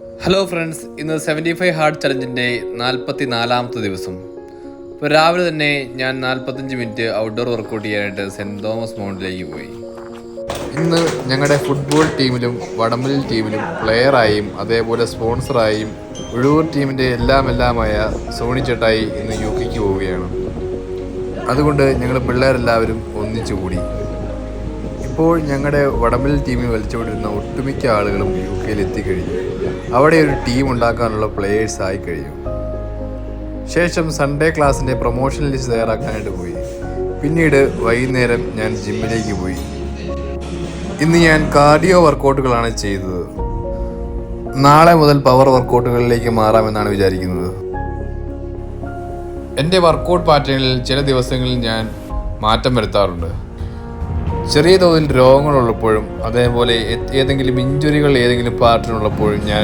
Hello friends, ഇന്ന് 75 hard ചലഞ്ചിൻ്റെ 44ാമത്തെ ദിവസം. ഇപ്പോൾ രാവിലെ തന്നെ ഞാൻ 45 മിനിറ്റ് ഔട്ട്ഡോർ വർക്കൗട്ട് ചെയ്യാനായിട്ട് സെൻറ്റ് തോമസ് മൗണ്ടിലേക്ക് പോയി. ഇന്ന് ഞങ്ങളുടെ ഫുട്ബോൾ ടീമിലും വടംവലി ടീമിലും പ്ലെയറായും അതേപോലെ സ്പോൺസറായും ഉഴവൂർ ടീമിൻ്റെ എല്ലാമായ സോണി ചേട്ടായി ഇന്ന് യു കെക്ക് പോവുകയാണ്. അതുകൊണ്ട് ഞങ്ങൾ പിള്ളേരെല്ലാവരും ഒന്നിച്ചു കൂടി. ഇപ്പോൾ ഞങ്ങളുടെ വടംവലി ടീമിൽ വലിച്ചുകൊണ്ടിരുന്ന ഒട്ടുമിക്ക ആളുകളും യു കെയിൽ എത്തിക്കഴിഞ്ഞു. അവിടെ ഒരു ടീം ഉണ്ടാക്കാനുള്ള പ്ലേയേഴ്സ് ആയി കഴിഞ്ഞു. ശേഷം സൺഡേ ക്ലാസ്സിൻ്റെ പ്രൊമോഷൻ ലിസ്റ്റ് തയ്യാറാക്കാനായിട്ട് പോയി. പിന്നീട് വൈകുന്നേരം ഞാൻ ജിമ്മിലേക്ക് പോയി. ഇന്ന് ഞാൻ കാർഡിയോ വർക്കൗട്ടുകളാണ് ചെയ്തത്. നാളെ മുതൽ പവർ വർക്കൗട്ടുകളിലേക്ക് മാറാമെന്നാണ് വിചാരിക്കുന്നത്. എൻ്റെ വർക്കൗട്ട് പാറ്റേണിൽ ചില ദിവസങ്ങളിൽ ഞാൻ മാറ്റം വരുത്താറുണ്ട്. ചെറിയ തോതിൽ രോഗങ്ങളുള്ളപ്പോഴും അതേപോലെ ഏതെങ്കിലും ഇഞ്ചുറികൾ ഏതെങ്കിലും പാർട്ടിനുള്ളപ്പോഴും ഞാൻ